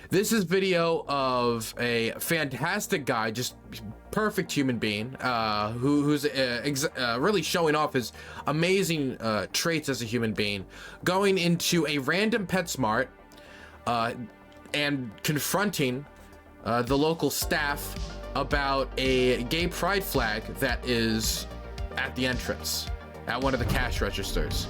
This is video of a fantastic guy, just perfect human being, who's really showing off his amazing traits as a human being, going into a random PetSmart and confronting the local staff about a gay pride flag that is at the entrance, at one of the cash registers.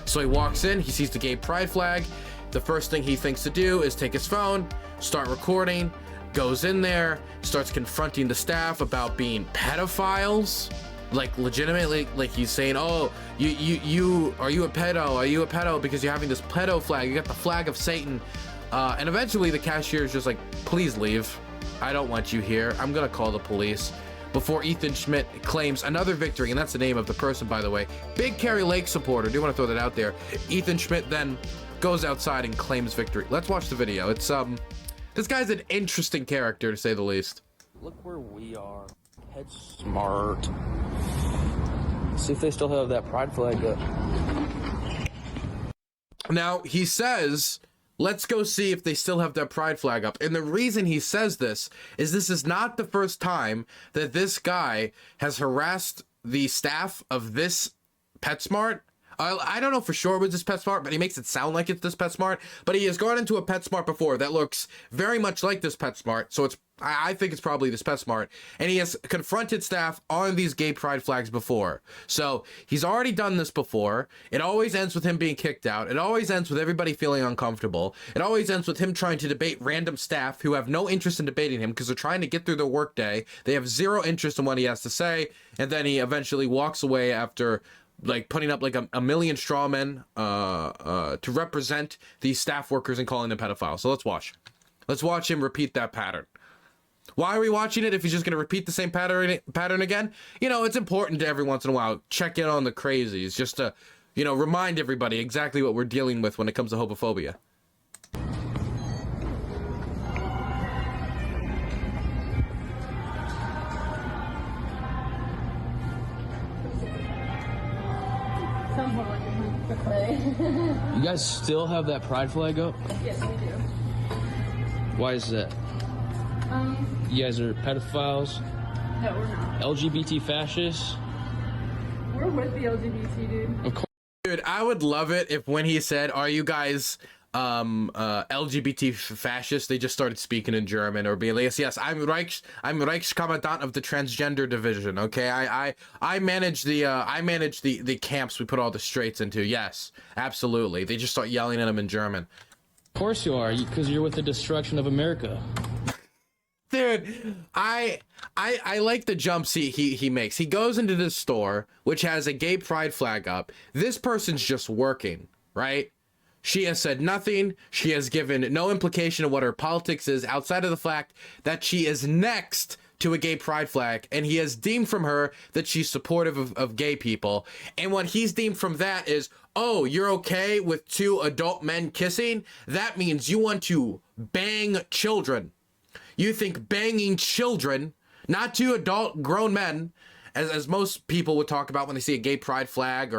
So he walks in, he sees the gay pride flag. The first thing he thinks to do is take his phone, start recording, goes in there, starts confronting the staff about being pedophiles. Like legitimately, like he's saying, oh, you are you a pedo? Are you a pedo because you're having this pedo flag? You got the flag of Satan. And eventually the cashier is just like, please leave. I don't want you here. I'm gonna call the police. Before Ethan Schmidt claims another victory, and that's the name of the person, by the way. Big Carrie Lake supporter. Do want to throw that out there. Ethan Schmidt then goes outside and claims victory. Let's watch the video. It's this guy's an interesting character, to say the least. Look where we are. PetSmart. See if they still have that pride flag up. Now he says, let's go see if they still have that pride flag up. And the reason he says this is not the first time that this guy has harassed the staff of this PetSmart. I don't know for sure it was this PetSmart, but he makes it sound like it's this PetSmart. But he has gone into a PetSmart before that looks very much like this PetSmart. So I think it's probably this PetSmart. And he has confronted staff on these gay pride flags before. So he's already done this before. It always ends with him being kicked out. It always ends with everybody feeling uncomfortable. It always ends with him trying to debate random staff who have no interest in debating him because they're trying to get through their workday. They have zero interest in what he has to say. And then he eventually walks away after like putting up like a million straw men to represent these staff workers and calling them pedophiles. So let's watch him repeat that pattern. Why are we watching it if he's just going to repeat the same pattern again? You know, it's important to every once in a while check in on the crazies, just to, you know, remind everybody exactly what we're dealing with when it comes to homophobia. You guys still have that pride flag up? Yes, we do. Why is that? You guys are pedophiles? No, we're not. LGBT fascists? We're with the LGBT, dude. Of course. Dude, I would love it if when he said, are you guys LGBT fascists, they just started speaking in German or being like, yes, I'm Reichskommandant of the transgender division. Okay, I manage the camps we put all the straights into. Yes, absolutely. They just start yelling at them in German. Of course you are, because you're with the destruction of America. Dude, I like the jumps he makes. He goes into this store which has a gay pride flag up. This person's just working, right? She has said nothing. She has given no implication of what her politics is outside of the fact that she is next to a gay pride flag, and he has deemed from her that she's supportive of gay people. And what he's deemed from that is, oh, you're okay with two adult men kissing? That means you want to bang children. You think banging children, not two adult grown men, as most people would talk about when they see a gay pride flag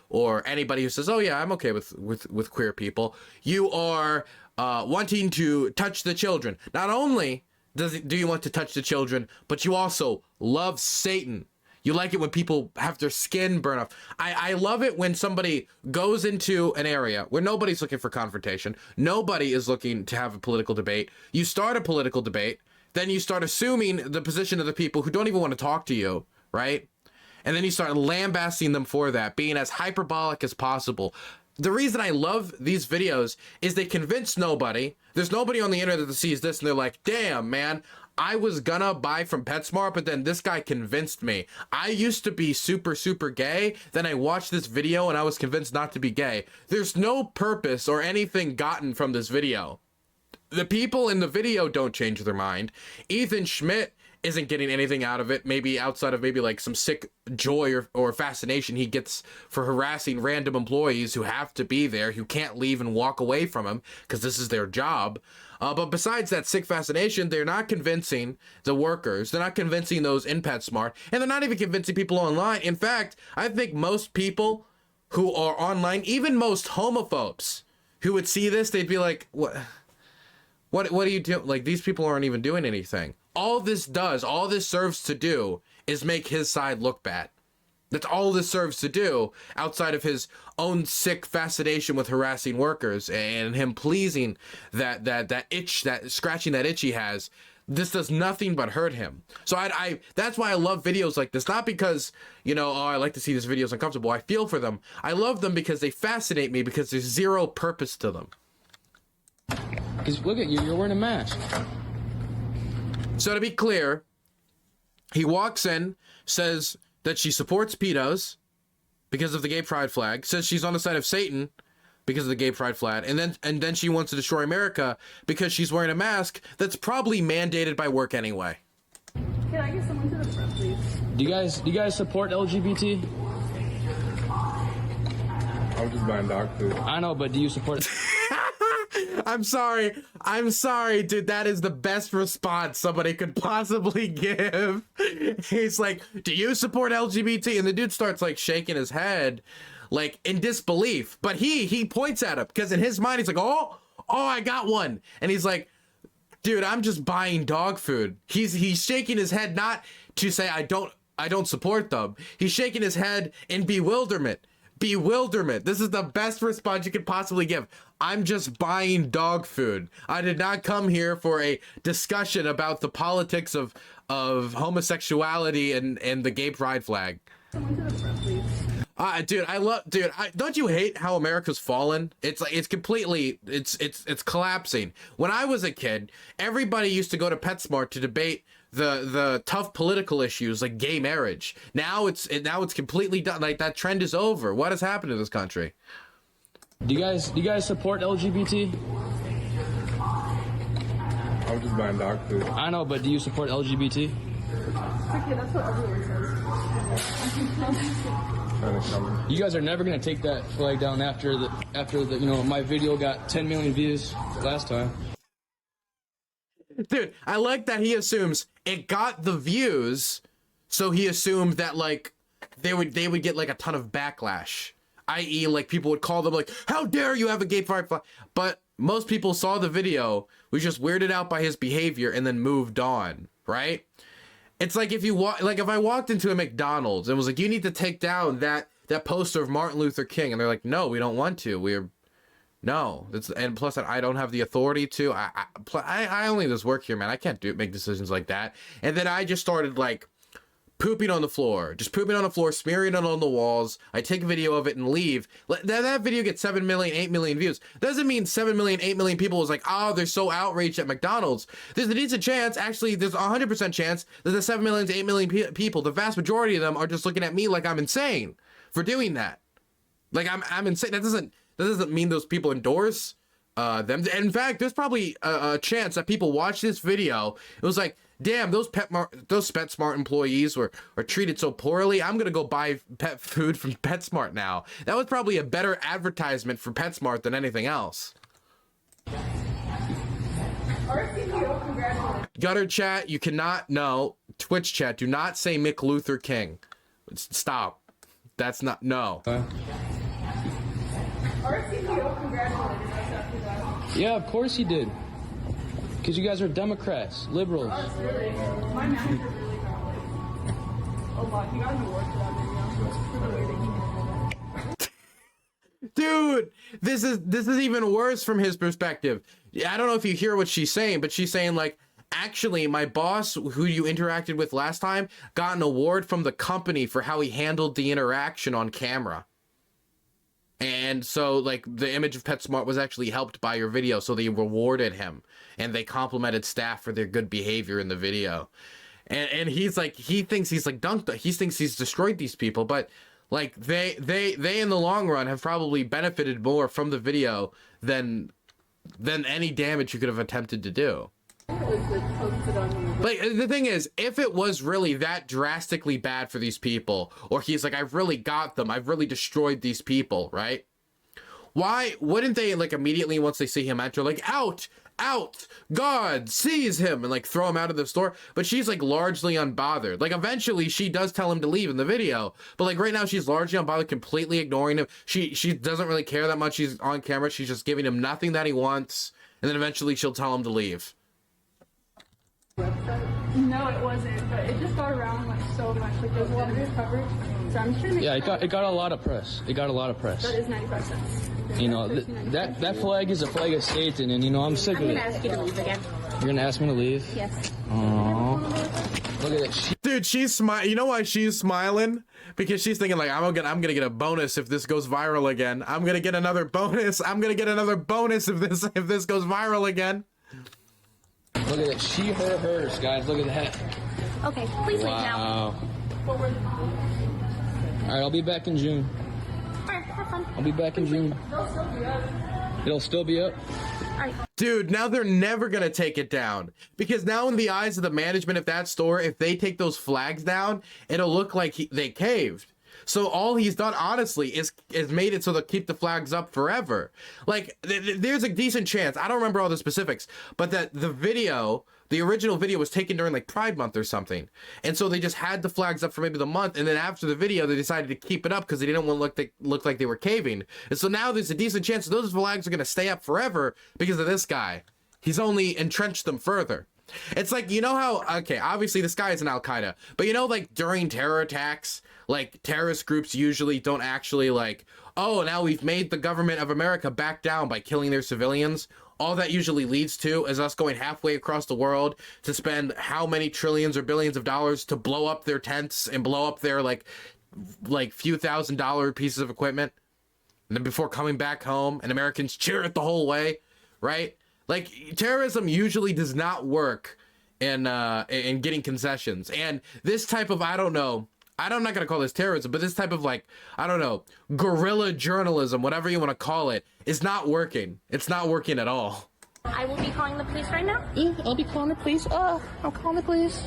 or anybody who says, oh yeah, I'm okay with queer people. You are wanting to touch the children. Not only do you want to touch the children, but you also love Satan. You like it when people have their skin burn off. I love it when somebody goes into an area where nobody's looking for confrontation. Nobody is looking to have a political debate. You start a political debate, then you start assuming the position of the people who don't even want to talk to you, right? And then you start lambasting them for that, being as hyperbolic as possible. The reason I love these videos is they convince nobody. There's nobody on the internet that sees this and they're like, damn, man, I was gonna buy from PetSmart, but then this guy convinced me. I used to be super, super gay. Then I watched this video and I was convinced not to be gay. There's no purpose or anything gotten from this video. The people in the video don't change their mind. Ethan Schmidt isn't getting anything out of it, maybe outside of maybe like some sick joy or fascination he gets for harassing random employees who have to be there, who can't leave and walk away from him because this is their job. But besides that sick fascination, they're not convincing the workers. They're not convincing those in PetSmart, and they're not even convincing people online. In fact, I think most people who are online, even most homophobes who would see this, they'd be like, What do you do? Like, these people aren't even doing anything. All this serves to do is make his side look bad. That's all this serves to do, outside of his own sick fascination with harassing workers and him pleasing that itch, that scratching that itch he has. This does nothing but hurt him. So that's why I love videos like this. Not because, you know, oh, I like to see these videos uncomfortable. I feel for them. I love them because they fascinate me, because there's zero purpose to them. Because look at you, you're wearing a mask. So to be clear, he walks in, says that she supports pedos because of the gay pride flag, says she's on the side of Satan because of the gay pride flag, and then she wants to destroy America because she's wearing a mask that's probably mandated by work anyway. Can I get someone to the front, please? Do you guys support LGBT? I'm just buying dog food. I know, but do you support I'm sorry, dude. That is the best response somebody could possibly give. He's like, do you support LGBT? And the dude starts like shaking his head, like in disbelief. But he points at him, because in his mind he's like, oh, I got one. And he's like, dude, I'm just buying dog food. He's shaking his head, not to say I don't support them. He's shaking his head in bewilderment. This is the best response you could possibly give. I'm just buying dog food. I did not come here for a discussion about the politics of homosexuality and the gay pride flag. Someone to the front, please. Don't you hate how America's fallen? It's like, it's collapsing. When I was a kid, everybody used to go to PetSmart to debate the tough political issues like gay marriage. Now it's completely done. Like, that trend is over. What has happened to this country? Do you guys support LGBT? I'm just buying dog food. I know, but do you support LGBT? Okay, that's what everyone says. You guys are never gonna take that flag down after the you know, my video got 10 million views last time. Dude, I like that he assumes it got the views, so he assumed that like they would get like a ton of backlash, i.e. like people would call them like, how dare you have a gay pride flag? But most people saw the video, was just weirded out by his behavior, and then moved on, right? It's like if I walked into a McDonald's and was like, you need to take down that poster of Martin Luther King, and they're like, no, we don't want to. And plus I don't have the authority to. I only just work here, man. I can't make decisions like that. And then I just started like pooping on the floor, smearing it on the walls. I take a video of it and leave. That video gets 7 million, 8 million views. Doesn't mean 7 million, 8 million people was like, oh, they're so outraged at McDonald's. There's a decent chance, actually, there's a 100% chance that the 7 million to 8 million people, the vast majority of them are just looking at me like I'm insane for doing that. Like I'm insane. That doesn't mean those people endorse them. In fact, there's probably a chance that people watch this video. It was like, damn, those PetSmart employees were treated so poorly. I'm gonna go buy pet food from PetSmart now. That was probably a better advertisement for PetSmart than anything else. RCPO, congratulations. Gutter chat, you cannot, no. Twitch chat, do not say Mick Luther King. Stop. That's not, no. RCPO, congratulations. That's after that. Yeah, of course he did. Because you guys are Democrats, liberals. Really? My manager really got like a lot. He got an award for that video. For the way that he handled it. Dude, this is even worse from his perspective. I don't know if you hear what she's saying, but she's saying like, actually, my boss, who you interacted with last time, got an award from the company for how he handled the interaction on camera. And so, like, the image of PetSmart was actually helped by your video, so they rewarded him. And they complimented staff for their good behavior in the video. And he's like, he thinks he's like dunked, he thinks he's destroyed these people, but like, they in the long run have probably benefited more from the video than any damage you could have attempted to do. Like, the thing is, if it was really that drastically bad for these people, or he's like, I've really got them, I've really destroyed these people, right? Why wouldn't they, like, immediately once they see him enter, like, out, God, seize him, and, like, throw him out of the store? But she's, like, largely unbothered. Like, eventually, she does tell him to leave in the video, but, like, right now, she's largely unbothered, completely ignoring him. She doesn't really care that much. She's on camera. She's just giving him nothing that he wants, and then eventually she'll tell him to leave. No, it wasn't, but it just got around like so much. Like there's a lot of news coverage. So I'm just trying to make Yeah, it got a lot of press. It got a lot of press. That is 95 cents. You know, that flag is a flag of Satan, and you know I'm sick of I'm it. gonna ask you to leave again. You're gonna ask me to leave? Yes. Aww. Look at that. Dude, she's you know why she's smiling? Because she's thinking like, I'm gonna get a bonus if this goes viral again. I'm gonna get another bonus. I'm gonna get another bonus if this goes viral again. Look at that. She, her, hers, guys. Look at that. Okay, please leave now. Wow. Alright, I'll be back in June. Alright, have fun. I'll be back in June. It'll still be up? Alright. Dude, now they're never gonna take it down, because now in the eyes of the management of that store, if they take those flags down, it'll look like they caved. So all he's done, honestly, is made it so they'll keep the flags up forever. Like, there's a decent chance, I don't remember all the specifics, but that the original video was taken during like Pride Month or something. And so they just had the flags up for maybe the month, and then after the video, they decided to keep it up because they didn't want to look like they were caving. And so now there's a decent chance that those flags are going to stay up forever because of this guy. He's only entrenched them further. It's like, you know how, okay, obviously this guy is an Al-Qaeda, but you know, like during terror attacks, like terrorist groups usually don't actually like, oh, now we've made the government of America back down by killing their civilians. All that usually leads to is us going halfway across the world to spend how many trillions or billions of dollars to blow up their tents and blow up their like few $1,000 pieces of equipment. And then before coming back home, and Americans cheer it the whole way, right? Like, terrorism usually does not work in getting concessions. And this type of, I don't know, I'm not going to call this terrorism, but this type of, like, I don't know, guerrilla journalism, whatever you want to call it, is not working. It's not working at all. I will be calling the police right now. Yeah, I'll be calling the police. I'm calling the police.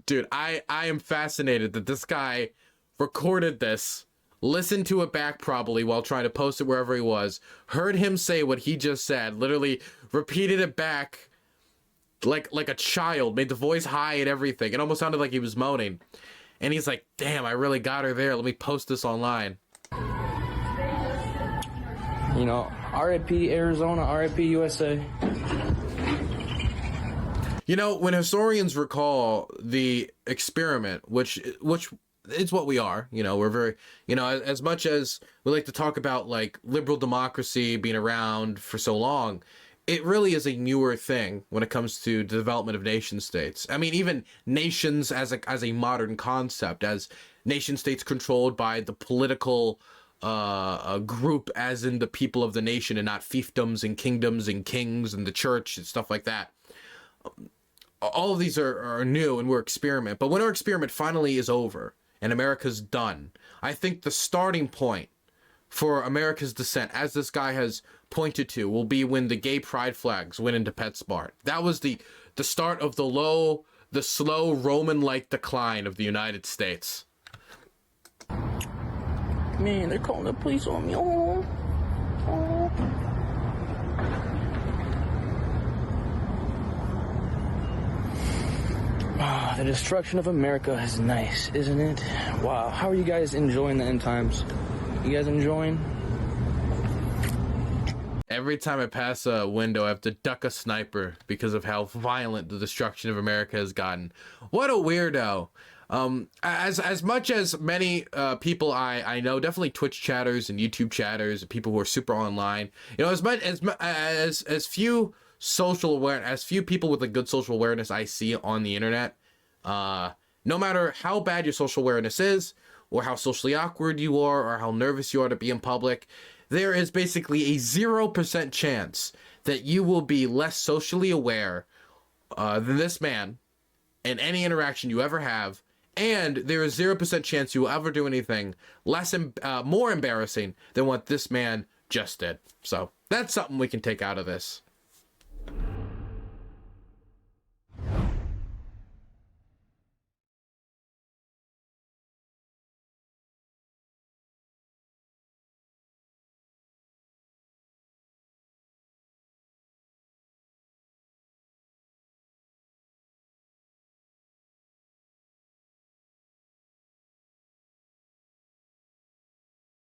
Dude, I am fascinated that this guy recorded this, listened to it back probably while trying to post it wherever he was, heard him say what he just said, literally repeated it back like a child, made the voice high and everything. It almost sounded like he was moaning. And he's like, damn, I really got her there. Let me post this online. You know, RIP Arizona, RIP USA. You know, when historians recall the experiment, which it's what we are, you know, we're very, you know, as much as we like to talk about like liberal democracy being around for so long, it really is a newer thing when it comes to the development of nation states. I mean, even nations as a modern concept, as nation states controlled by the political group, as in the people of the nation, and not fiefdoms and kingdoms and kings and the church and stuff like that. All of these are new, and we're experiment. But when our experiment finally is over and America's done, I think the starting point for America's descent, as this guy has pointed to, will be when the gay pride flags went into PetSmart. That was the start of the slow Roman-like decline of the United States. Man, they're calling the police on me. Oh. The destruction of America is nice, isn't it? Wow, how are you guys enjoying the end times? You guys enjoying? Every time I pass a window, I have to duck a sniper because of how violent the destruction of America has gotten. What a weirdo. As much as many people I know, definitely Twitch chatters and YouTube chatters, people who are super online, you know, as few people with a good social awareness I see on the internet, no matter how bad your social awareness is, or how socially awkward you are, or how nervous you are to be in public, there is basically a 0% chance that you will be less socially aware than this man in any interaction you ever have, and there is 0% chance you will ever do anything more embarrassing than what this man just did. So that's something we can take out of this.